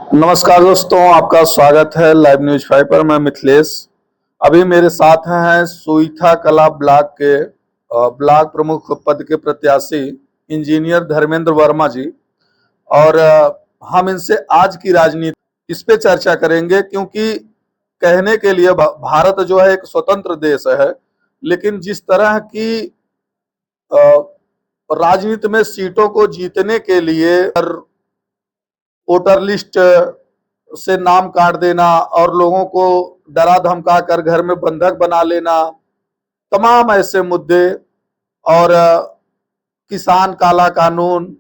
नमस्कार दोस्तों, आपका स्वागत है लाइव न्यूज 5 पर। मैं मिथिलेश। अभी मेरे साथ हैं सोईथा कला ब्लॉक के ब्लॉक प्रमुख पद के प्रत्याशी इंजीनियर धर्मेंद्र वर्मा जी। और हम इनसे आज की राजनीति इस पे चर्चा करेंगे, क्योंकि कहने के लिए भारत जो है एक स्वतंत्र देश है, लेकिन जिस तरह की अ, राजनीति में सीटों को जीतने के लिए वोटर लिस्ट से नाम काट देना और लोगों को डरा धमका कर घर में बंधक बना लेना, तमाम ऐसे मुद्दे, और किसान काला कानून,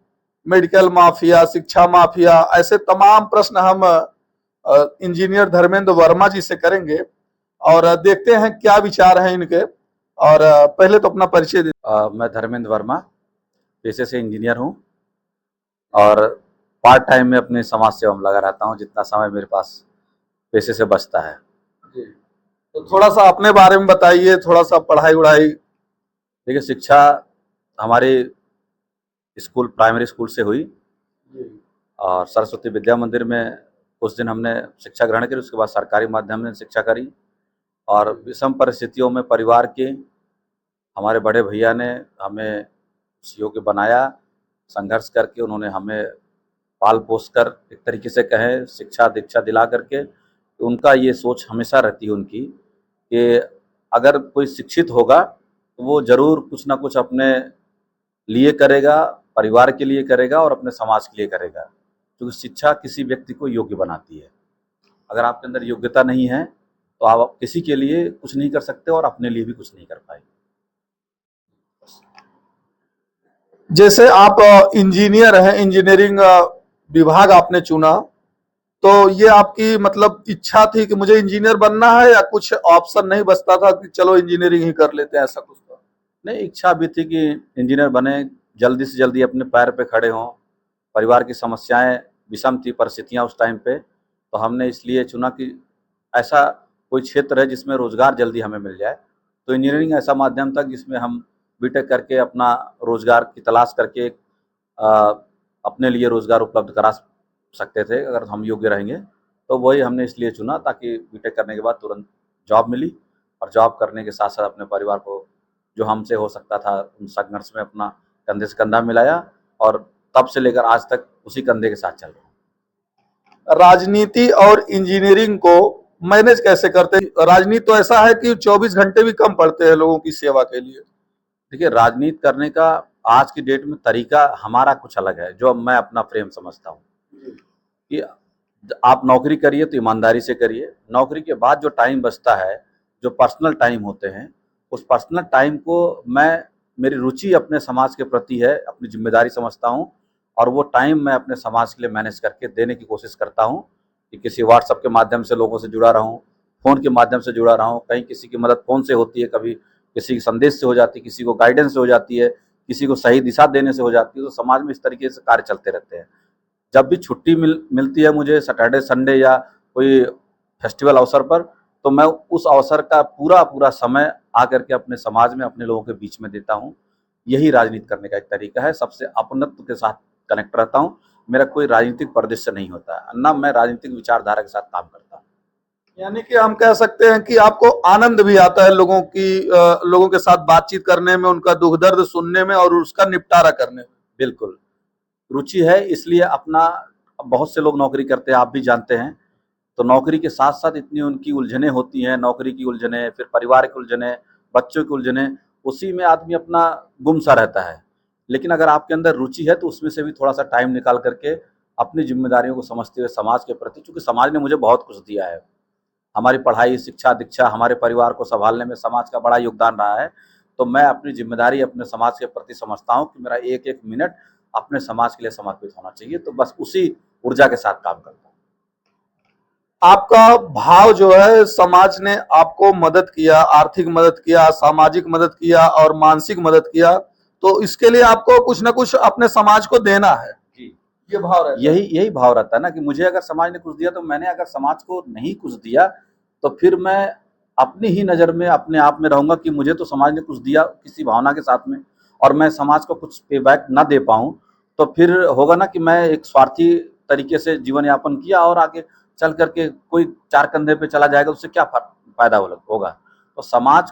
मेडिकल माफिया, शिक्षा माफिया, ऐसे तमाम प्रश्न हम इंजीनियर धर्मेंद्र वर्मा जी से करेंगे और देखते हैं क्या विचार हैं इनके। और पहले तो अपना परिचय दे। मैं धर्मेंद्र वर्मा पेशे से इंजीनियर हूँ और पार्ट टाइम में अपने समाज सेवा में लगा रहता हूँ जितना समय मेरे पास पेशे से बचता है। जी, तो थोड़ा सा अपने बारे में बताइए, थोड़ा सा पढ़ाई वढ़ाई। देखिए, शिक्षा हमारे स्कूल प्राइमरी स्कूल से हुई और सरस्वती विद्या मंदिर में कुछ दिन हमने शिक्षा ग्रहण करी। उसके बाद सरकारी माध्यम में शिक्षा करी और विषम परिस्थितियों में परिवार के हमारे बड़े भैया ने हमें योग्य बनाया। संघर्ष करके उन्होंने हमें पाल पोस कर, एक तरीके से कहें शिक्षा दीक्षा दिला करके। तो उनका ये सोच हमेशा रहती है उनकी कि अगर कोई शिक्षित होगा तो वो ज़रूर कुछ ना कुछ अपने लिए करेगा, परिवार के लिए करेगा और अपने समाज के लिए करेगा, क्योंकि शिक्षा किसी व्यक्ति को योग्य बनाती है। अगर आपके अंदर योग्यता नहीं है तो आप किसी के लिए कुछ नहीं कर सकते और अपने लिए भी कुछ नहीं कर पाएंगे। जैसे आप इंजीनियर हैं, इंजीनियरिंग विभाग आपने चुना, तो ये आपकी मतलब इच्छा थी कि मुझे इंजीनियर बनना है, या कुछ ऑप्शन नहीं बचता था कि चलो इंजीनियरिंग ही कर लेते हैं, ऐसा कुछ था? नहीं, इच्छा भी थी कि इंजीनियर बने, जल्दी से जल्दी अपने पैर पे खड़े हों। परिवार की समस्याएं विषम थी, परिस्थितियां उस टाइम पे, तो हमने इसलिए चुना कि ऐसा कोई क्षेत्र है जिसमें रोज़गार जल्दी हमें मिल जाए। तो इंजीनियरिंग ऐसा माध्यम था जिसमें हम बीटेक करके अपना रोज़गार की तलाश करके अपने लिए रोज़गार उपलब्ध करा सकते थे अगर हम योग्य रहेंगे। तो वही हमने इसलिए चुना ताकि बीटेक करने के बाद तुरंत जॉब मिली और जॉब करने के साथ साथ अपने परिवार को जो हमसे हो सकता था उन संघर्ष में अपना कंधे से कंधा मिलाया और तब से लेकर आज तक उसी कंधे के साथ चल रहा हूँ। राजनीति और इंजीनियरिंग को मैनेज कैसे करते हैं? राजनीति तो ऐसा है कि 24 घंटे भी कम पड़ते हैं लोगों की सेवा के लिए। देखिए, राजनीति करने का आज की डेट में तरीका हमारा कुछ अलग है, जो मैं अपना फ्रेम समझता हूँ कि आप नौकरी करिए तो ईमानदारी से करिए। नौकरी के बाद जो टाइम बचता है, जो पर्सनल टाइम होते हैं, उस पर्सनल टाइम को मेरी रुचि अपने समाज के प्रति है, अपनी जिम्मेदारी समझता हूँ और वो टाइम मैं अपने समाज के लिए मैनेज करके देने की कोशिश करता हूँ कि किसी व्हाट्सएप के माध्यम से लोगों से जुड़ा रहूँ, फ़ोन के माध्यम से जुड़ा रहूँ। कहीं किसी की मदद फ़ोन से होती है, कभी किसी के संदेश से हो जाती है, किसी को गाइडेंस से हो जाती है, किसी को सही दिशा देने से हो जाती है। तो समाज में इस तरीके से कार्य चलते रहते हैं। जब भी छुट्टी मिलती है मुझे, सैटरडे संडे या कोई फेस्टिवल अवसर पर, तो मैं उस अवसर का पूरा समय आकर के अपने समाज में अपने लोगों के बीच में देता हूँ। यही राजनीति करने का एक तरीका है। सबसे अपनत्व के साथ कनेक्ट रहता हूँ। मेरा कोई राजनीतिक परिदृश्य नहीं होता है, ना मैं राजनीतिक विचारधारा के साथ काम करता हूँ। यानी कि हम कह सकते हैं कि आपको आनंद भी आता है लोगों के साथ बातचीत करने में, उनका दुख दर्द सुनने में और उसका निपटारा करने में। बिल्कुल रुचि है, इसलिए अपना बहुत से लोग नौकरी करते हैं, आप भी जानते हैं। तो नौकरी के साथ साथ इतनी उनकी उलझने होती हैं, नौकरी की उलझने, फिर परिवार की उलझने, बच्चों की उलझने, उसी में आदमी अपना गुम सा रहता है। लेकिन अगर आपके अंदर रुचि है तो उसमें से भी थोड़ा सा टाइम निकाल करके अपनी जिम्मेदारियों को समझते हुए समाज के प्रति, चूँकि समाज ने मुझे बहुत कुछ दिया है, हमारी पढ़ाई, शिक्षा, दीक्षा, हमारे परिवार को सँभालने में समाज का बड़ा योगदान रहा है। तो मैं अपनी ज़िम्मेदारी अपने समाज के प्रति समझता हूँ कि मेरा एक-एक मिनट अपने समाज के लिए समर्पित होना चाहिए। तो बस उसी ऊर्जा के साथ काम करता हूँ। आपका भाव जो है, समाज ने आपको मदद किया, आर्थिक मदद किया, सामाजिक मदद किया और मानसिक मदद किया, तो इसके लिए आपको कुछ ना कुछ अपने समाज को देना है। जी, ये भाव रहता है। यही भाव रहता है ना कि मुझे अगर समाज ने कुछ दिया तो मैंने अगर समाज को नहीं कुछ दिया तो फिर मैं अपनी ही नज़र में अपने आप में रहूँगा कि मुझे तो समाज ने कुछ दिया किसी भावना के साथ में, और मैं समाज को कुछ पे बैक ना दे पाऊँ, तो फिर होगा ना कि मैं एक स्वार्थी तरीके से जीवन यापन किया और आगे चल करके कोई चार कंधे पे चला जाएगा, उससे क्या फायदा होगा। तो समाज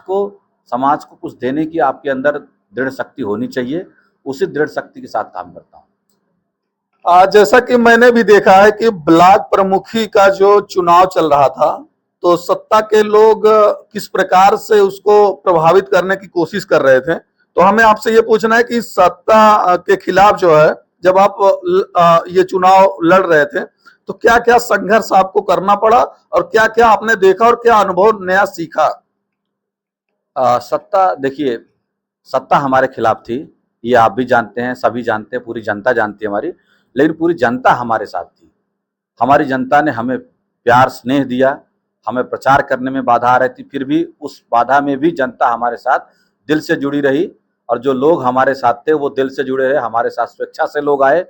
को कुछ देने की आपके अंदर दृढ़ शक्ति होनी चाहिए। उसी दृढ़ शक्ति के साथ काम करता हूँ। जैसा कि मैंने भी देखा है कि ब्लॉक प्रमुखी का जो चुनाव चल रहा था, तो सत्ता के लोग किस प्रकार से उसको प्रभावित करने की कोशिश कर रहे थे। तो हमें आपसे ये पूछना है कि सत्ता के खिलाफ जो है, जब आप ये चुनाव लड़ रहे थे, तो क्या क्या संघर्ष आपको करना पड़ा और क्या क्या आपने देखा और क्या अनुभव नया सीखा? सत्ता देखिए, सत्ता हमारे खिलाफ थी, ये आप भी जानते हैं, सभी जानते हैं, पूरी जनता जानती है हमारी। लेकिन पूरी जनता हमारे साथ थी। हमारी जनता ने हमें प्यार स्नेह दिया, हमें प्रचार करने में बाधा आ रही थी, फिर भी उस बाधा में भी जनता हमारे साथ दिल से जुड़ी रही। और जो लोग हमारे साथ थे वो दिल से जुड़े रहे, हमारे साथ स्वेच्छा से लोग आए।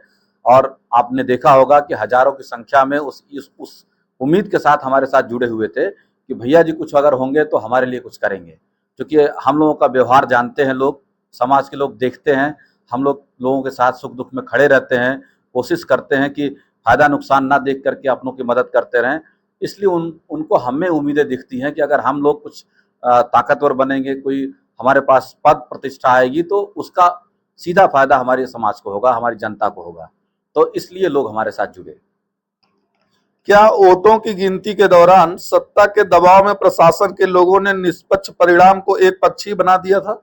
और आपने देखा होगा कि हजारों की संख्या में उस उम्मीद के साथ हमारे साथ जुड़े हुए थे कि भैया जी कुछ अगर होंगे तो हमारे लिए कुछ करेंगे। क्योंकि हम लोगों का व्यवहार जानते हैं लोग, समाज के लोग देखते हैं, हम लोगों के साथ सुख दुख में खड़े रहते हैं, कोशिश करते हैं कि फायदा नुकसान ना देख करके अपनों की मदद करते रहें। इसलिए उनको हमें उम्मीदें दिखती हैं कि अगर हम लोग कुछ ताकतवर बनेंगे, कोई हमारे पास पद प्रतिष्ठा आएगी, तो उसका सीधा फायदा हमारे समाज को होगा, हमारी जनता को होगा। तो इसलिए लोग हमारे साथ जुड़े। क्या वोटों की गिनती के दौरान सत्ता के दबाव में प्रशासन के लोगों ने निष्पक्ष परिणाम को एक पक्षी बना दिया था?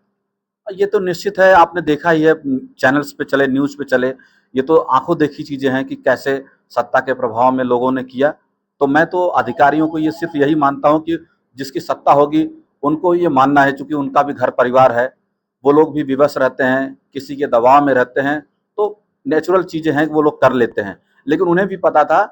ये तो निश्चित है, आपने देखा ही है, चैनल्स पे चले, न्यूज़ पे चले, ये तो आंखों देखी चीजें हैं कि कैसे सत्ता के प्रभाव में लोगों ने किया। तो मैं तो अधिकारियों को ये सिर्फ यही मानता हूँ कि जिसकी सत्ता होगी उनको ये मानना है, चूंकि उनका भी घर परिवार है, वो लोग भी विवश रहते हैं, किसी के दबाव में रहते हैं, तो नेचुरल चीजें हैं वो लोग कर लेते हैं। लेकिन उन्हें भी पता था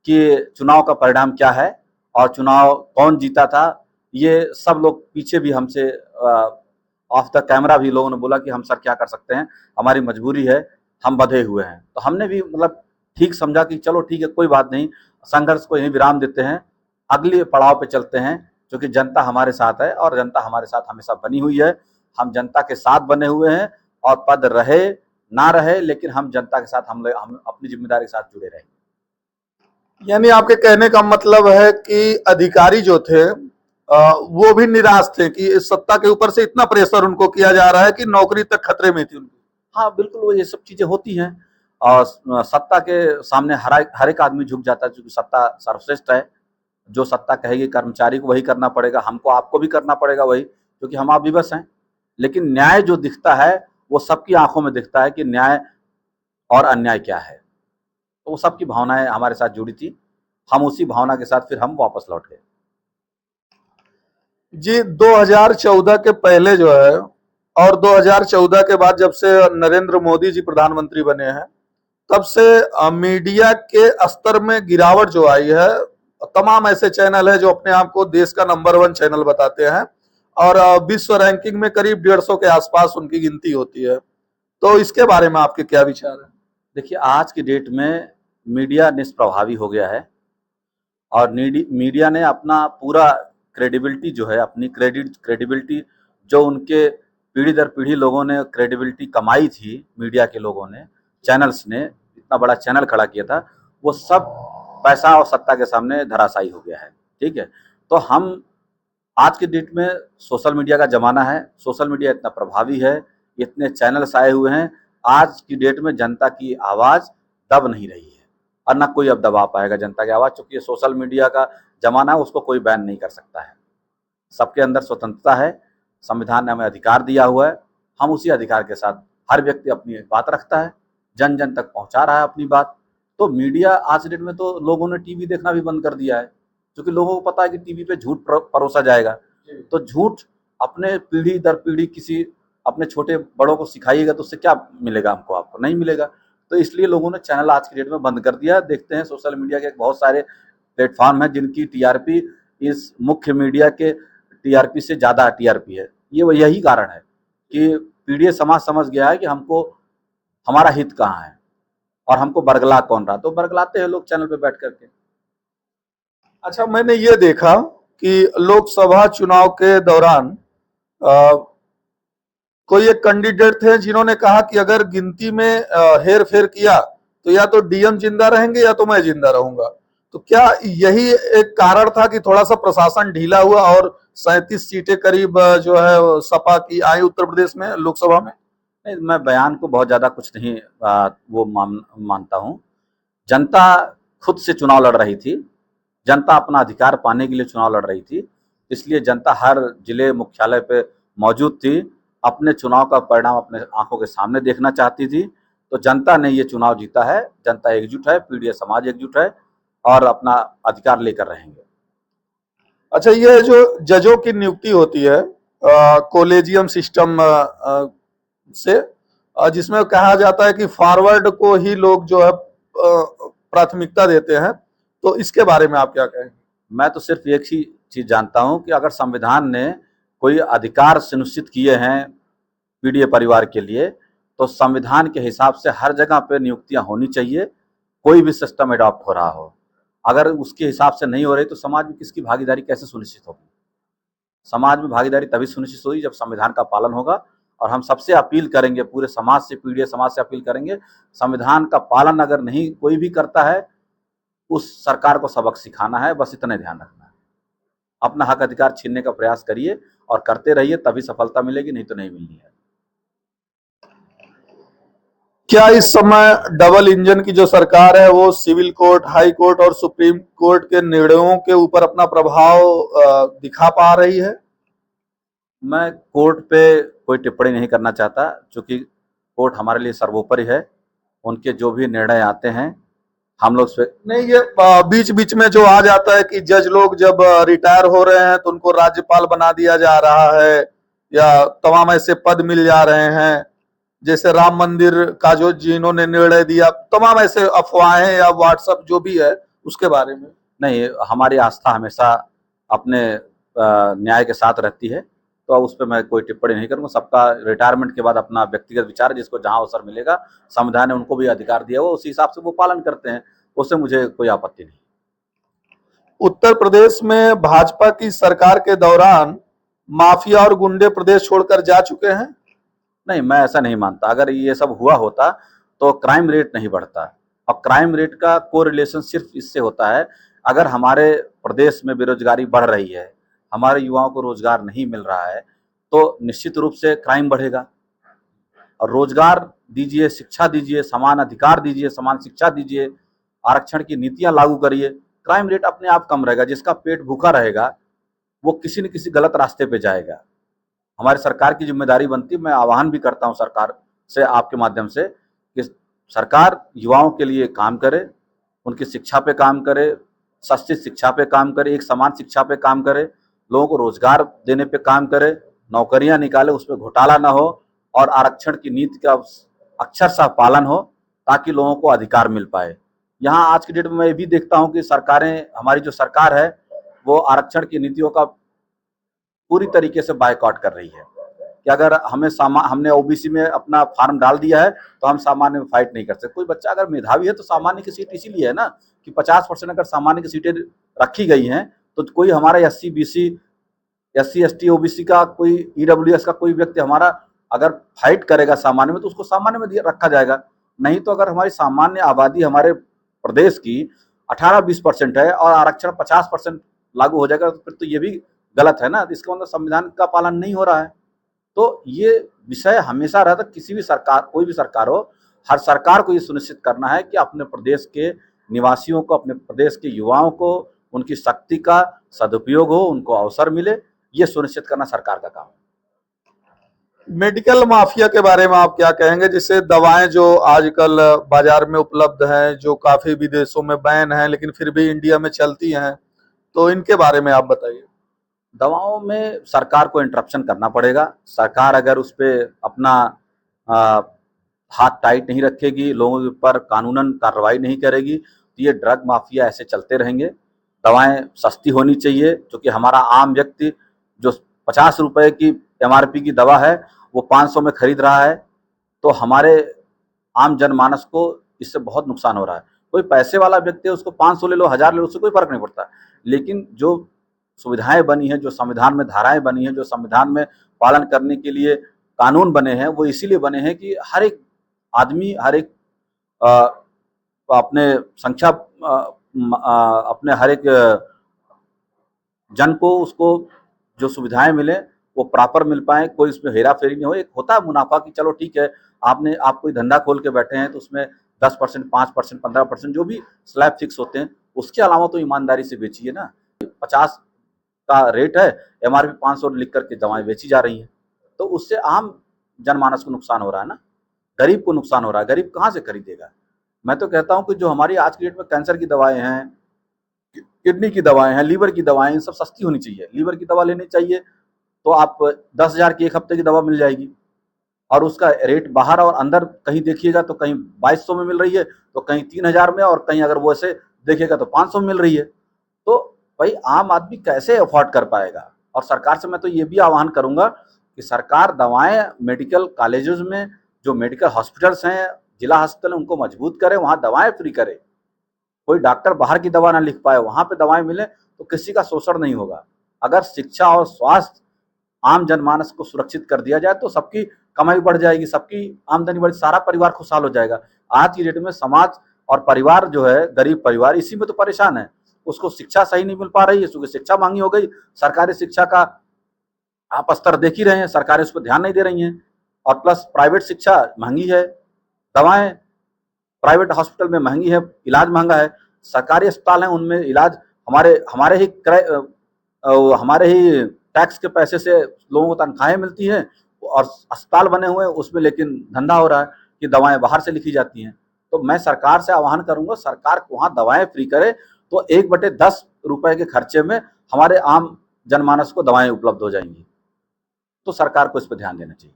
कि चुनाव का परिणाम क्या है और चुनाव कौन जीता था। ये सब लोग पीछे भी हमसे ऑफ द कैमरा भी लोगों ने बोला कि हम सर क्या कर सकते हैं, हमारी मजबूरी है, हम बंधे हुए हैं। तो हमने भी मतलब ठीक समझा कि चलो ठीक है, कोई बात नहीं, संघर्ष को यहीं विराम देते हैं, अगले पड़ाव पे चलते हैं, क्योंकि जनता हमारे साथ है और जनता हमारे साथ हमेशा बनी हुई है। हम जनता के साथ बने हुए हैं और पद रहे ना रहे, लेकिन हम जनता के साथ हम अपनी जिम्मेदारी के साथ जुड़े रहेंगे। यानी आपके कहने का मतलब है कि अधिकारी जो थे वो भी निराश थे कि इस सत्ता के ऊपर से इतना प्रेशर उनको किया जा रहा है कि नौकरी तक खतरे में थी उनकी। हाँ बिल्कुल, वो ये सब चीजें होती हैं और सत्ता के सामने हर एक आदमी झुक जाता है, क्योंकि सत्ता सर्वश्रेष्ठ है। जो सत्ता कहेगी कर्मचारी को वही करना पड़ेगा, हमको आपको भी करना पड़ेगा वही, क्योंकि हम आप विवश हैं। लेकिन न्याय जो दिखता है वो सबकी आंखों में दिखता है कि न्याय और अन्याय क्या है। तो वो सबकी भावनाएं हमारे साथ जुड़ी थी, हम उसी भावना के साथ फिर हम वापस लौट गए। जी, 2014 के पहले जो है और 2014 के बाद जब से नरेंद्र मोदी जी प्रधानमंत्री बने हैं, तब से मीडिया के स्तर में गिरावट जो आई है। तमाम ऐसे चैनल है जो अपने आप को देश का नंबर 1 चैनल बताते हैं और विश्व रैंकिंग में करीब 150 के आसपास उनकी गिनती होती है। तो इसके बारे में आपके क्या विचार हैं? देखिए, आज की डेट में मीडिया निष्प्रभावी हो गया है और मीडिया ने अपना पूरा क्रेडिबिलिटी जो है, अपनी क्रेडिबिलिटी जो उनके पीढ़ी दर पीढ़ी लोगों ने क्रेडिबिलिटी कमाई थी, मीडिया के लोगों ने, चैनल्स ने इतना बड़ा चैनल खड़ा किया था, वो सब पैसा और सत्ता के सामने धराशायी हो गया है। ठीक है, तो हम आज की डेट में सोशल मीडिया का ज़माना है, सोशल मीडिया इतना प्रभावी है, इतने चैनल्स आए हुए हैं, आज की डेट में जनता की आवाज़ दब नहीं रही है और ना कोई अब दबा पाएगा जनता की आवाज़, चूँकि सोशल मीडिया का ज़माना है, उसको कोई बैन नहीं कर सकता है। सबके अंदर स्वतंत्रता है, संविधान ने हमें अधिकार दिया हुआ है, हम उसी अधिकार के साथ हर व्यक्ति अपनी बात रखता है, जन जन तक पहुँचा रहा है अपनी बात। तो मीडिया आज की डेट में तो लोगों ने टीवी देखना भी बंद कर दिया है, क्योंकि लोगों को पता है कि टीवी पे झूठ परोसा जाएगा। तो झूठ अपने पीढ़ी दर पीढ़ी किसी अपने छोटे बड़ों को सिखाइएगा तो उससे क्या मिलेगा, हमको आपको नहीं मिलेगा। तो इसलिए लोगों ने चैनल आज की डेट में बंद कर दिया। देखते हैं सोशल मीडिया के बहुत सारे प्लेटफॉर्म हैं जिनकी टीआरपी इस मुख्य मीडिया के टीआरपी से ज़्यादा टीआरपी है। ये यही कारण है कि पीढ़ी समाज समझ गया है कि हमको हमारा हित कहाँ है और हमको बरगला कौन रहा, तो बरगलाते हैं लोग चैनल पे बैठ करके। अच्छा, मैंने ये देखा कि लोकसभा चुनाव के दौरान कोई एक कैंडिडेट थे जिन्होंने कहा कि अगर गिनती में हेर फेर किया तो या तो डीएम जिंदा रहेंगे या तो मैं जिंदा रहूंगा। तो क्या यही एक कारण था कि थोड़ा सा प्रशासन ढीला हुआ और 37 सीटें करीब जो है सपा की आई उत्तर प्रदेश में लोकसभा में? नहीं, मैं बयान को बहुत ज़्यादा कुछ नहीं वो मानता हूँ। जनता खुद से चुनाव लड़ रही थी, जनता अपना अधिकार पाने के लिए चुनाव लड़ रही थी, इसलिए जनता हर जिले मुख्यालय पे मौजूद थी, अपने चुनाव का परिणाम अपने आंखों के सामने देखना चाहती थी। तो जनता ने ये चुनाव जीता है, जनता एकजुट है, पीडीए समाज एकजुट है और अपना अधिकार लेकर रहेंगे। अच्छा, ये जो जजों की नियुक्ति होती है कॉलेजियम सिस्टम से, जिसमें कहा जाता है कि फॉरवर्ड को ही लोग जो है प्राथमिकता देते हैं, तो इसके बारे में आप क्या कहेंगे? मैं तो सिर्फ एक ही चीज जानता हूं कि अगर संविधान ने कोई अधिकार सुनिश्चित किए हैं पीडीए परिवार के लिए, तो संविधान के हिसाब से हर जगह पे नियुक्तियां होनी चाहिए, कोई भी सिस्टम एडॉप्ट हो रहा हो। अगर उसके हिसाब से नहीं हो रही तो समाज में किसकी भागीदारी कैसे सुनिश्चित होगी? समाज में भागीदारी तभी सुनिश्चित होगी जब संविधान का पालन होगा। और हम सबसे अपील करेंगे, पूरे समाज से, पीडीए समाज से अपील करेंगे, संविधान का पालन अगर नहीं कोई भी करता है, उस सरकार को सबक सिखाना है, बस इतना ध्यान रखना है। अपना हक अधिकार छीनने का प्रयास करिए और करते रहिए, तभी सफलता मिलेगी, नहीं तो नहीं मिलनी है। क्या इस समय डबल इंजन की जो सरकार है वो सिविल कोर्ट, हाई कोर्ट और सुप्रीम कोर्ट के निर्णयों के ऊपर अपना प्रभाव दिखा पा रही है? मैं कोर्ट पे कोई टिप्पणी नहीं करना चाहता, क्योंकि कोर्ट हमारे लिए सर्वोपरि है। उनके जो भी निर्णय आते हैं हम लोग नहीं, ये बीच बीच में जो आ जाता है कि जज लोग जब रिटायर हो रहे हैं तो उनको राज्यपाल बना दिया जा रहा है या तमाम ऐसे पद मिल जा रहे हैं, जैसे राम मंदिर का जो जिन्होंने निर्णय दिया, तमाम ऐसे अफवाहें या व्हाट्सएप जो भी है उसके बारे में। नहीं, हमारी आस्था हमेशा अपने न्याय के साथ रहती है, तो उस पर मैं कोई टिप्पणी नहीं करूंगा। सबका रिटायरमेंट के बाद अपना व्यक्तिगत विचार है, जिसको जहां अवसर मिलेगा, संविधान ने उनको भी अधिकार दिया हुआ, उसी हिसाब से वो पालन करते हैं, उससे मुझे कोई आपत्ति नहीं। उत्तर प्रदेश में भाजपा की सरकार के दौरान माफिया और गुंडे प्रदेश छोड़कर जा चुके हैं? नहीं, मैं ऐसा नहीं मानता। अगर ये सब हुआ होता तो क्राइम रेट नहीं बढ़ता, और क्राइम रेट का कोरिलेशन सिर्फ इससे होता है, अगर हमारे प्रदेश में बेरोजगारी बढ़ रही है, हमारे युवाओं को रोजगार नहीं मिल रहा है, तो निश्चित रूप से क्राइम बढ़ेगा। और रोजगार दीजिए, शिक्षा दीजिए, समान अधिकार दीजिए, समान शिक्षा दीजिए, आरक्षण की नीतियां लागू करिए, क्राइम रेट अपने आप कम रहेगा। जिसका पेट भूखा रहेगा वो किसी न किसी गलत रास्ते पे जाएगा। हमारी सरकार की जिम्मेदारी बनती है, मैं आह्वान भी करता हूं सरकार से आपके माध्यम से, कि सरकार युवाओं के लिए काम करे, उनकी शिक्षा पे काम करे, सस्ती शिक्षा पे काम करे, एक समान शिक्षा पे काम करे, लोगों को रोजगार देने पे काम करे, नौकरियां निकाले, उसमें घोटाला ना हो, और आरक्षण की नीति का अक्षरशः पालन हो, ताकि लोगों को अधिकार मिल पाए। यहाँ आज की डेट में मैं ये भी देखता हूँ कि सरकारें, हमारी जो सरकार है, वो आरक्षण की नीतियों का पूरी तरीके से बायकॉट कर रही है, कि अगर हमने ओबीसी में अपना फार्म डाल दिया है तो हम सामान्य में फाइट नहीं कर सकते। कोई बच्चा अगर मेधावी है तो सामान्य की सीट इसीलिए है ना, कि 50% अगर सामान्य की सीटें रखी गई हैं, तो कोई हमारा SC BC, SC ST OBC का, कोई ईडब्ल्यूएस का कोई व्यक्ति हमारा अगर फाइट करेगा सामान्य में, तो उसको सामान्य में रखा जाएगा। नहीं तो अगर हमारी सामान्य आबादी हमारे प्रदेश की 18-20% है और आरक्षण 50% लागू हो जाएगा, तो फिर तो ये भी गलत है ना। इसका मतलब संविधान का पालन नहीं हो रहा है। तो ये विषय हमेशा रहता, किसी भी सरकार, कोई भी सरकार हो, हर सरकार को ये सुनिश्चित करना है कि अपने प्रदेश के निवासियों को, अपने प्रदेश के युवाओं को उनकी शक्ति का सदुपयोग हो, उनको अवसर मिले, ये सुनिश्चित करना सरकार का काम है। मेडिकल माफिया के बारे में आप क्या कहेंगे, जिससे दवाएं जो आजकल बाजार में उपलब्ध हैं, जो काफी विदेशों में बैन हैं लेकिन फिर भी इंडिया में चलती हैं, तो इनके बारे में आप बताइए। दवाओं में सरकार को इंटरप्शन करना पड़ेगा। सरकार अगर उस पर अपना हाथ टाइट नहीं रखेगी, लोगों के ऊपर कानूनन कार्रवाई नहीं करेगी, तो ये ड्रग माफिया ऐसे चलते रहेंगे। दवाएं सस्ती होनी चाहिए, क्योंकि हमारा आम व्यक्ति जो 50 रुपए की एमआरपी की दवा है वो 500 में खरीद रहा है, तो हमारे आम जनमानस को इससे बहुत नुकसान हो रहा है। कोई पैसे वाला व्यक्ति है, उसको 500 ले लो, 1000 ले लो, उससे कोई फर्क नहीं पड़ता। लेकिन जो सुविधाएं बनी हैं, जो संविधान में धाराएं बनी हैं, जो संविधान में पालन करने के लिए कानून बने हैं, वो इसीलिए बने हैं कि हर एक आदमी, हर एक अपने संख्या अपने हर एक जन को उसको जो सुविधाएं मिले वो प्रॉपर मिल पाए, कोई उसमें हेरा फेरी नहीं हो। एक होता है मुनाफा कि चलो ठीक है, आप कोई धंधा खोल के बैठे हैं तो उसमें 10%, 5%, 15% जो भी स्लैब फिक्स होते हैं, उसके अलावा तो ईमानदारी से बेचिए ना। 50 का रेट है, एमआरपी 500 लिख करके दवाएं बेची जा रही हैं, तो उससे आम जनमानस को नुकसान हो रहा है ना, गरीब को नुकसान हो रहा है। गरीब कहाँ से खरीदेगा? मैं तो कहता हूँ कि जो हमारी आज की डेट में कैंसर की दवाएं हैं, किडनी की दवाएं हैं, लीवर की दवाएं, सब सस्ती होनी चाहिए। लीवर की दवा लेनी चाहिए तो आप 10,000 की एक हफ्ते की दवा मिल जाएगी, और उसका रेट बाहर और अंदर कहीं देखिएगा तो कहीं 2200 में मिल रही है, तो कहीं 3000 में, और कहीं अगर वो ऐसे देखेगा तो 500 में मिल रही है। तो भाई आम आदमी कैसे अफोर्ड कर पाएगा? और सरकार से मैं तो ये भी आह्वान करूंगा कि सरकार दवाएं मेडिकल कॉलेजेस में, जो मेडिकल हॉस्पिटल्स हैं, जिला अस्पताल, उनको मजबूत करे, वहां दवाएं फ्री करे। कोई डॉक्टर बाहर की दवा ना लिख पाए, वहां पे दवाएं मिले तो किसी का शोषण नहीं होगा। अगर शिक्षा और स्वास्थ्य आम जनमानस को सुरक्षित कर दिया जाए तो सबकी कमाई बढ़ जाएगी, सबकी आमदनी बढ़, सारा परिवार खुशहाल हो जाएगा। आज की डेट में समाज और परिवार जो है, गरीब परिवार इसी में तो परेशान है। उसको शिक्षा सही नहीं मिल पा रही है, क्योंकि शिक्षा महंगी हो गई। सरकारी शिक्षा का आप स्तर देख ही रहे हैं, सरकारें उस पर ध्यान नहीं दे रही हैं, और प्लस प्राइवेट शिक्षा महंगी है, दवाएं प्राइवेट हॉस्पिटल में महंगी है, इलाज महंगा है। सरकारी अस्पताल हैं, उनमें इलाज हमारे हमारे ही हमारे ही टैक्स के पैसे से लोगों को तनख्वाहें मिलती हैं, और अस्पताल बने हुए हैं उसमें, लेकिन धंधा हो रहा है कि दवाएं बाहर से लिखी जाती हैं। तो मैं सरकार से आह्वान करूंगा, सरकार वहां दवाएं फ्री करे तो 1/10 रुपए के खर्चे में हमारे आम जनमानस को दवाएं उपलब्ध हो जाएंगी। तो सरकार को इस पर ध्यान देना चाहिए।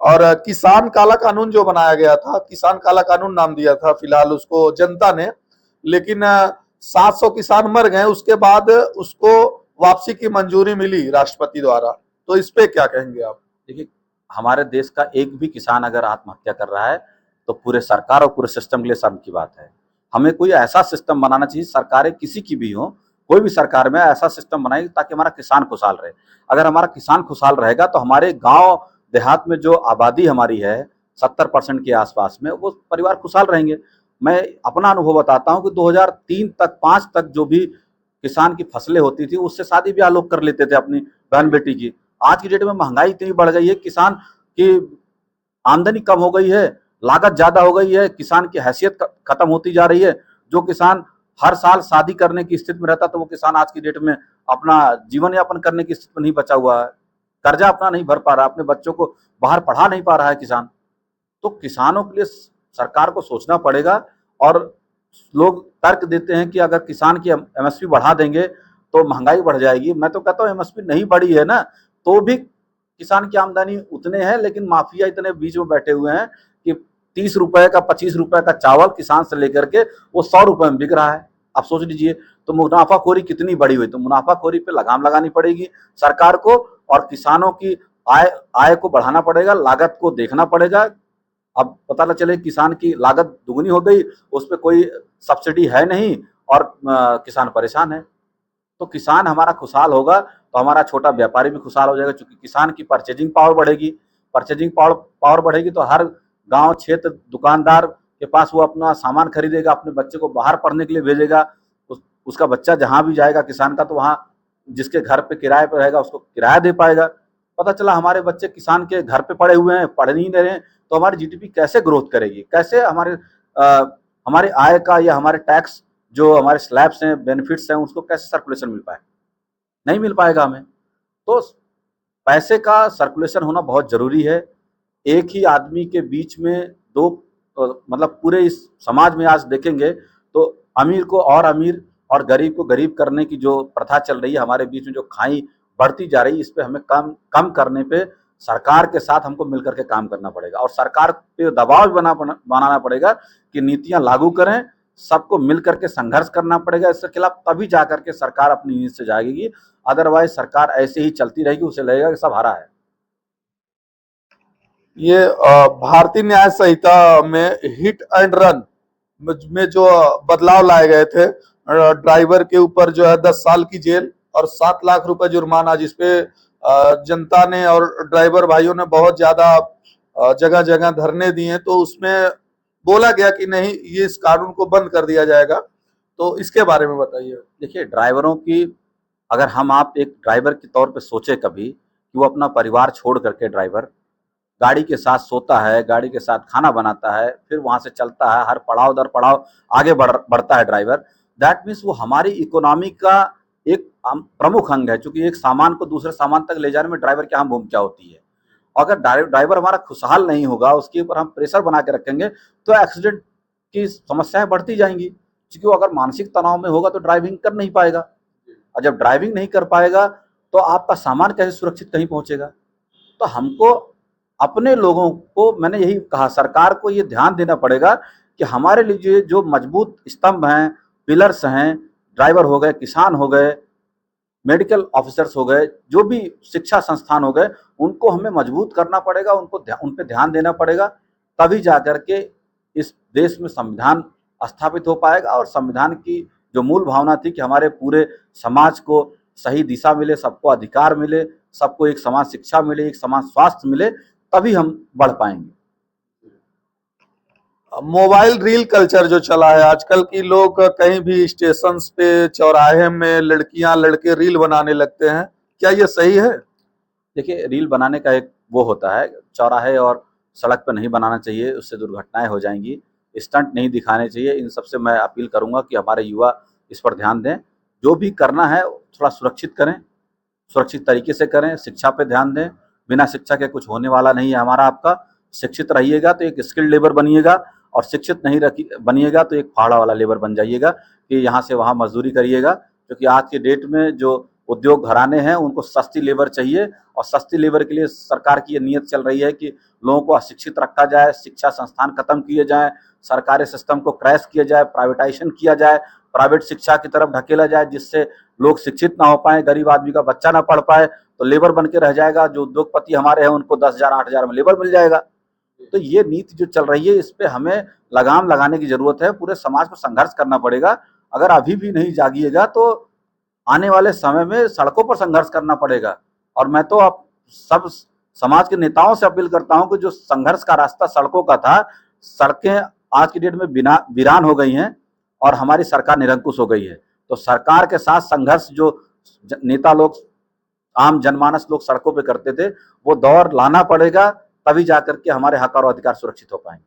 और किसान काला कानून जो बनाया गया था, किसान काला कानून नाम दिया था फिलहाल उसको जनता ने, लेकिन 700 किसान मर गए, उसके बाद उसको वापसी की मंजूरी मिली राष्ट्रपति द्वारा। तो इस पे क्या कहेंगे आप? देखिए, हमारे देश का एक भी किसान अगर आत्महत्या कर रहा है तो पूरे सरकार और पूरे सिस्टम के लिए शर्म की बात है। हमें कोई ऐसा सिस्टम बनाना चाहिए, सरकारें किसी की भी हो, कोई भी सरकार में ऐसा सिस्टम बनाए ताकि हमारा किसान खुशहाल रहे। अगर हमारा किसान खुशहाल रहेगा तो हमारे गांव देहात में जो आबादी हमारी है 70% के आसपास में, वो परिवार खुशहाल रहेंगे। मैं अपना अनुभव बताता हूँ कि 2003 तक 5 तक जो भी किसान की फसलें होती थी उससे शादी ब्याह लोग कर लेते थे अपनी बहन बेटी की। आज की डेट में महंगाई इतनी बढ़ गई है, किसान की आमदनी कम हो गई है, लागत ज्यादा हो गई है, किसान की हैसियत खत्म होती जा रही है। जो किसान हर साल शादी करने की स्थिति में रहता तो वो किसान आज की डेट में अपना जीवन यापन करने की स्थिति में नहीं बचा हुआ है, कर्जा अपना नहीं भर पा रहा, अपने बच्चों को बाहर पढ़ा नहीं पा रहा है किसान। तो किसानों के लिए सरकार को सोचना पड़ेगा। और लोग तर्क देते हैं कि अगर किसान की एमएसपी बढ़ा देंगे तो महंगाई बढ़ जाएगी। मैं तो कहता हूँ एमएसपी नहीं बढ़ी है ना, तो भी किसान की आमदनी उतने हैं, लेकिन माफिया इतने बीच में बैठे हुए हैं कि 30 रुपए का 25 रुपए का चावल किसान से लेकर के वो 100 रुपए में बिक रहा है। आप सोच लीजिए, तो मुनाफाखोरी कितनी बड़ी हुई। तो मुनाफाखोरी पे लगाम लगानी पड़ेगी सरकार को, और किसानों की आय आय को बढ़ाना पड़ेगा, लागत को देखना पड़ेगा। अब पता न चले किसान की लागत दुगनी हो गई, उस पर कोई सब्सिडी है नहीं, और किसान परेशान है। तो किसान हमारा खुशहाल होगा तो हमारा छोटा व्यापारी भी खुशहाल हो जाएगा, क्योंकि किसान की परचेजिंग पावर बढ़ेगी। परचेजिंग पावर बढ़ेगी तो हर गांव क्षेत्र दुकानदार के पास वो अपना सामान खरीदेगा, अपने बच्चे को बाहर पढ़ने के लिए भेजेगा। उसका बच्चा जहां भी जाएगा किसान का, तो वहां जिसके घर पे किराए पर रहेगा उसको किराया दे पाएगा। पता चला हमारे बच्चे किसान के घर पे पड़े हुए हैं, पढ़ नहीं रहे हैं, तो हमारी जीडीपी कैसे ग्रोथ करेगी? कैसे हमारे आय का या हमारे टैक्स जो हमारे स्लैब्स हैं, बेनिफिट्स हैं, उसको कैसे सर्कुलेशन मिल पाए? नहीं मिल पाएगा हमें। तो पैसे का सर्कुलेशन होना बहुत जरूरी है। एक ही आदमी के बीच में दो मतलब पूरे इस समाज में आज देखेंगे तो अमीर को और अमीर और गरीब को गरीब करने की जो प्रथा चल रही है हमारे बीच में, जो खाई बढ़ती जा रही है, इस पे हमें कम कम करने पे सरकार के साथ हमको मिलकर के काम करना पड़ेगा, और सरकार पे दबाव भी बनाना पड़ेगा कि नीतियां लागू करें। सबको मिल करके संघर्ष करना पड़ेगा इसके खिलाफ, तभी जा करके सरकार अपनी नीति से जाएगी। अदरवाइज सरकार ऐसे ही चलती रहेगी, उसे लगेगा कि सब हरा है। ये भारतीय न्याय संहिता में हिट एंड रन में जो बदलाव लाए गए थे, ड्राइवर के ऊपर जो है 10 साल की जेल और 7 लाख रुपए जुर्माना, जिसपे जनता ने और ड्राइवर भाइयों ने बहुत ज्यादा जगह जगह धरने दिए। तो उसमें बोला गया कि नहीं ये इस कानून को बंद कर दिया जाएगा, तो इसके बारे में बताइए। देखिए, ड्राइवरों की, अगर हम आप एक ड्राइवर के तौर पे सोचे कभी कि वो अपना परिवार छोड़ करके ड्राइवर गाड़ी के साथ सोता है, गाड़ी के साथ खाना बनाता है, फिर वहाँ से चलता है, हर पड़ाव दर पड़ाव आगे बढ़ता है ड्राइवर। दैट मीन्स वो हमारी इकोनॉमी का एक प्रमुख अंग है, क्योंकि एक सामान को दूसरे सामान तक ले जाने में ड्राइवर की अहम भूमिका होती है। अगर ड्राइवर हमारा खुशहाल नहीं होगा, उसके ऊपर हम प्रेशर बना के रखेंगे, तो एक्सीडेंट की समस्याएं बढ़ती जाएंगी, क्योंकि वो अगर मानसिक तनाव में होगा तो ड्राइविंग कर नहीं पाएगा, और जब ड्राइविंग नहीं कर पाएगा तो आपका सामान कैसे सुरक्षित कहीं पहुंचेगा। तो हमको अपने लोगों को, मैंने यही कहा, सरकार को ये ध्यान देना पड़ेगा कि हमारे लिए जो मजबूत स्तंभ हैं, पिलर्स हैं, ड्राइवर हो गए, किसान हो गए, मेडिकल ऑफिसर्स हो गए, जो भी शिक्षा संस्थान हो गए, उनको हमें मजबूत करना पड़ेगा, उन पे ध्यान देना पड़ेगा, तभी जाकर के इस देश में संविधान स्थापित हो पाएगा। और संविधान की जो मूल भावना थी कि हमारे पूरे समाज को सही दिशा मिले, सबको अधिकार मिले, सबको एक समान शिक्षा मिले, एक समान स्वास्थ्य मिले, तभी हम बढ़ पाएंगे। मोबाइल रील कल्चर जो चला है आजकल, की लोग कहीं भी स्टेशन पे, चौराहे में लड़कियां लड़के रील बनाने लगते हैं, क्या ये सही है? देखिए, रील बनाने का एक वो होता है, चौराहे और सड़क पर नहीं बनाना चाहिए, उससे दुर्घटनाएं हो जाएंगी, स्टंट नहीं दिखाने चाहिए। इन सबसे मैं अपील करूंगा कि हमारे युवा इस पर ध्यान दें, जो भी करना है थोड़ा सुरक्षित करें, सुरक्षित तरीके से करें, शिक्षा पे ध्यान दें। बिना शिक्षा के कुछ होने वाला नहीं है हमारा आपका। शिक्षित रहिएगा तो एक स्किल्ड लेबर बनिएगा, और शिक्षित नहीं बनिएगा तो एक फाड़ा वाला लेबर बन जाइएगा कि यहाँ से वहाँ मजदूरी करिएगा। क्योंकि आज के डेट में जो उद्योग घराने हैं उनको सस्ती लेबर चाहिए, और सस्ती लेबर के लिए सरकार की ये नीयत चल रही है कि लोगों को अशिक्षित रखा जाए, शिक्षा संस्थान खत्म किए जाए, सरकारी सिस्टम को क्रैश किया जाए, प्राइवेटाइजेशन किया जाए, प्राइवेट शिक्षा की तरफ ढकेला जाए, जिससे लोग शिक्षित ना हो पाए, गरीब आदमी का बच्चा ना पढ़ पाए, तो लेबर बन के रह जाएगा। जो उद्योगपति हमारे हैं उनको 10,000 8,000 में लेबर मिल जाएगा। तो ये नीति जो चल रही है, इस पे हमें लगाम लगाने की जरूरत है, पूरे समाज को संघर्ष करना पड़ेगा। अगर अभी भी नहीं जागिएगा तो आने वाले समय में सड़कों पर संघर्ष करना पड़ेगा। और मैं तो अब सब समाज के नेताओं से अपील करता हूं कि जो संघर्ष का रास्ता सड़कों का था, सड़कें आज की डेट में वीरान हो गई हैं और हमारी सरकार निरंकुश हो गई है। तो सरकार के साथ संघर्ष जो नेता लोग, आम जनमानस लोग सड़कों पे करते थे, वो दौर लाना पड़ेगा, तभी जाकर के हमारे हक और अधिकार सुरक्षित हो पाएंगे।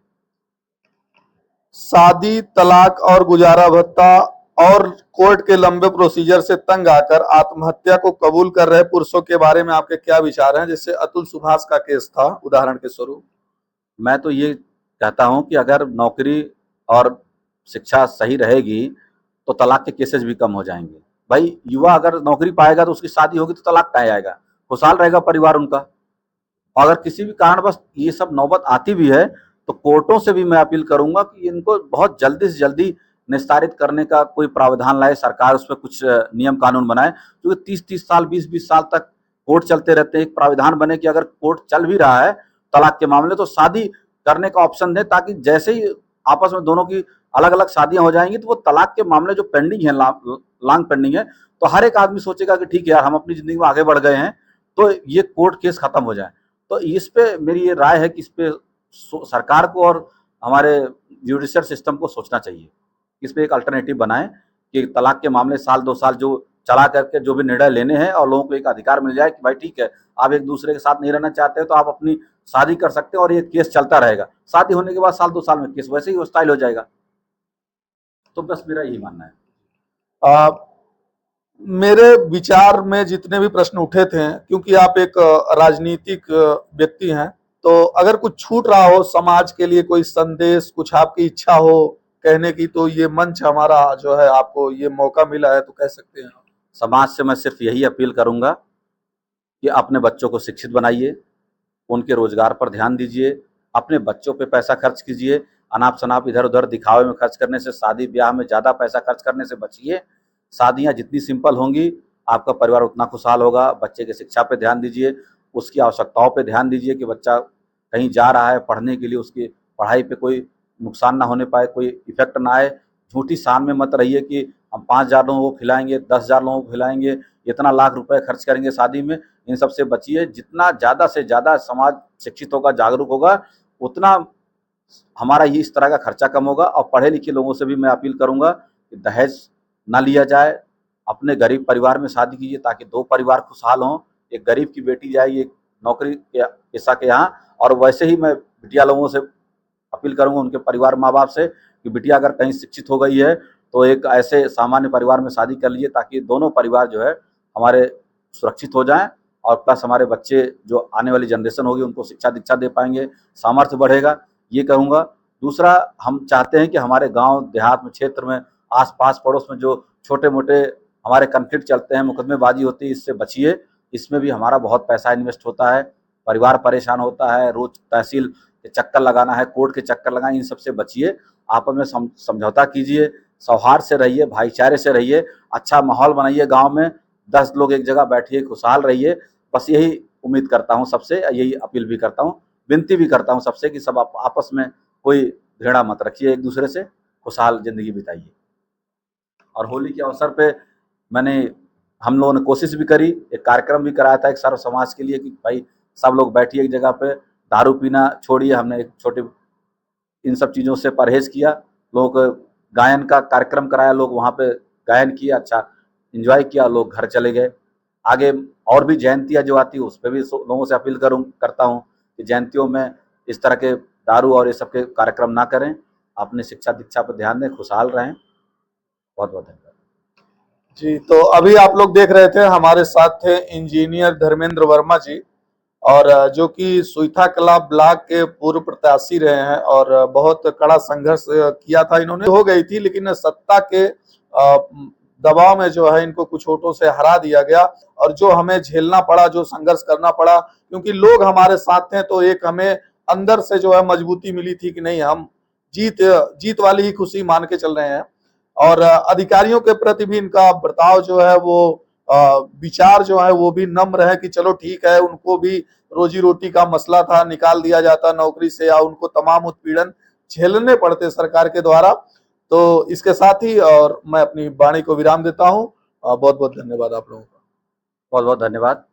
शादी, तलाक और गुजारा भत्ता और कोर्ट के लंबे प्रोसीजर से तंग आकर आत्महत्या को कबूल कर रहे पुरुषों के बारे में आपके क्या विचार हैं? जैसे अतुल सुभाष का केस था उदाहरण के स्वरूप। मैं तो ये कहता हूं कि अगर नौकरी और शिक्षा सही रहेगी तो तलाक के केसेस भी कम हो जाएंगे। भाई, युवा अगर नौकरी पाएगा तो उसकी शादी होगी तो तलाक कहाँ आएगा, खुशहाल रहेगा परिवार उनका। अगर किसी भी कारणवश ये सब नौबत आती भी है तो कोर्टों से भी मैं अपील करूंगा कि इनको बहुत जल्दी से जल्दी निस्तारित करने का कोई प्रावधान लाए, सरकार उस पर कुछ नियम कानून बनाए। क्योंकि 30-30 साल, 20-20 साल तक कोर्ट चलते रहते हैं। एक प्रावधान बने कि अगर कोर्ट चल भी रहा है तलाक के मामले, तो शादी करने का ऑप्शन दें, ताकि जैसे ही आपस में दोनों की अलग अलग शादियां हो जाएंगी तो वो तलाक के मामले जो पेंडिंग है, लॉन्ग पेंडिंग है, तो हर एक आदमी सोचेगा कि ठीक है यार, हम अपनी जिंदगी में आगे बढ़ गए हैं, तो ये कोर्ट केस खत्म हो जाए। तो इस पे मेरी ये राय है कि इस पे सरकार को और हमारे जुडिशियल सिस्टम को सोचना चाहिए, इस पे एक अल्टरनेटिव बनाएं कि तलाक के मामले साल 2 साल जो चला करके जो भी निर्णय लेने हैं, और लोगों को एक अधिकार मिल जाए कि भाई ठीक है, आप एक दूसरे के साथ नहीं रहना चाहते तो आप अपनी शादी कर सकते हैं, और ये केस चलता रहेगा। शादी होने के बाद साल 2 साल में केस वैसे ही हॉस्टाइल हो जाएगा। तो बस मेरा यही मानना है। आ, मेरे विचार में जितने भी प्रश्न उठे थे, क्योंकि आप एक राजनीतिक व्यक्ति हैं, तो अगर कुछ छूट रहा हो समाज के लिए, कोई संदेश, कुछ आपकी इच्छा हो कहने की, तो ये मंच हमारा जो है, आपको ये मौका मिला है, तो कह सकते हैं। समाज से मैं सिर्फ यही अपील करूंगा कि अपने बच्चों को शिक्षित बनाइए, उनके रोजगार पर ध्यान दीजिए, अपने बच्चों पे पैसा खर्च कीजिए। अनाप शनाप इधर उधर दिखावे में खर्च करने से, शादी ब्याह में ज़्यादा पैसा खर्च करने से बचिए। शादियाँ जितनी सिंपल होंगी, आपका परिवार उतना खुशहाल होगा। बच्चे की शिक्षा पे ध्यान दीजिए, उसकी आवश्यकताओं पे ध्यान दीजिए कि बच्चा कहीं जा रहा है पढ़ने के लिए, उसकी पढ़ाई पे कोई नुकसान ना होने पाए, कोई इफेक्ट ना आए। झूठी शान में मत रहिए कि हम 5,000 लोगों को खिलाएंगे, 10,000 लोगों को खिलाएंगे, इतना लाख रुपए खर्च करेंगे शादी में। इन सब से बचिए। जितना ज़्यादा से ज़्यादा समाज शिक्षित होगा, जागरूक होगा, उतना हमारा ये इस तरह का खर्चा कम होगा। और पढ़े लिखे लोगों से भी मैं अपील करूंगा कि दहेज ना लिया जाए, अपने गरीब परिवार में शादी कीजिए ताकि दो परिवार खुशहाल हों। एक गरीब की बेटी जाएगी एक नौकरी के पेशा के यहाँ, और वैसे ही मैं बिटिया लोगों से अपील करूंगा, उनके परिवार माँ बाप से, कि बिटिया अगर कहीं शिक्षित हो गई है तो एक ऐसे सामान्य परिवार में शादी कर लीजिए ताकि दोनों परिवार जो है हमारे सुरक्षित हो जाएं, और प्लस हमारे बच्चे जो आने वाली जनरेशन होगी उनको शिक्षा दीक्षा दे पाएंगे, सामर्थ्य बढ़ेगा, ये कहूँगा। दूसरा, हम चाहते हैं कि हमारे गांव देहात में, क्षेत्र में, आसपास पड़ोस में जो छोटे मोटे हमारे कन्फ्लिक्ट चलते हैं, मुकदमेबाजी होती है, इससे बचिए। इसमें भी हमारा बहुत पैसा इन्वेस्ट होता है, परिवार परेशान होता है, रोज तहसील के चक्कर लगाना है, कोर्ट के चक्कर लगाना, इन सबसे बचिए। आपस में समझौता कीजिए, सौहार्द से रहिए, भाईचारे से रहिए, अच्छा माहौल बनाइए गांव में, 10 लोग एक जगह बैठिए, खुशहाल रहिए। बस यही उम्मीद करता हूं सबसे, यही अपील भी करता हूं, विनती भी करता हूं सबसे कि सब आपस में कोई घृणा मत रखिए, एक दूसरे से खुशहाल जिंदगी बिताइए। और होली के अवसर पे हम लोगों ने कोशिश भी करी, एक कार्यक्रम भी कराया था एक सर्व समाज के लिए कि भाई सब लोग बैठिए एक जगह पे, दारू पीना छोड़िए। हमने एक छोटे इन सब चीज़ों से परहेज किया, लोग गायन का कार्यक्रम कराया, लोग वहाँ पे गायन किया, अच्छा एंजॉय किया, लोग घर चले गए। आगे और भी जयंतियाँ जो आती है उस पर भी लोगों से अपील करता हूँ कि जयंतियों में इस तरह के दारू और ये सब के कार्यक्रम ना करें, अपने शिक्षा दीक्षा पर ध्यान दें, खुशहाल रहें। बहुत बहुत धन्यवाद। जी, तो अभी आप लोग देख रहे थे, हमारे साथ थे इंजीनियर धर्मेंद्र वर्मा जी, और जो कि सुईथा कला ब्लॉक के पूर्व प्रत्याशी रहे हैं, और बहुत कड़ा संघर्ष किया था इन्होंने, हो गई थी, लेकिन सत्ता के दबाव में जो है इनको कुछ वोटों से हरा दिया गया, और जो हमें झेलना पड़ा, जो संघर्ष करना पड़ा, क्योंकि लोग हमारे साथ थे, तो एक हमें अंदर से जो है मजबूती मिली थी कि नहीं, हम जीत वाली ही खुशी मान के चल रहे हैं। और अधिकारियों के प्रति भी इनका बर्ताव जो है वो विचार जो है वो भी नम्र है कि चलो ठीक है, उनको भी रोजी रोटी का मसला था, निकाल दिया जाता नौकरी से, या उनको तमाम उत्पीड़न झेलने पड़ते सरकार के द्वारा। तो इसके साथ ही और मैं अपनी वाणी को विराम देता हूँ। बहुत बहुत धन्यवाद आप लोगों का। बहुत बहुत धन्यवाद।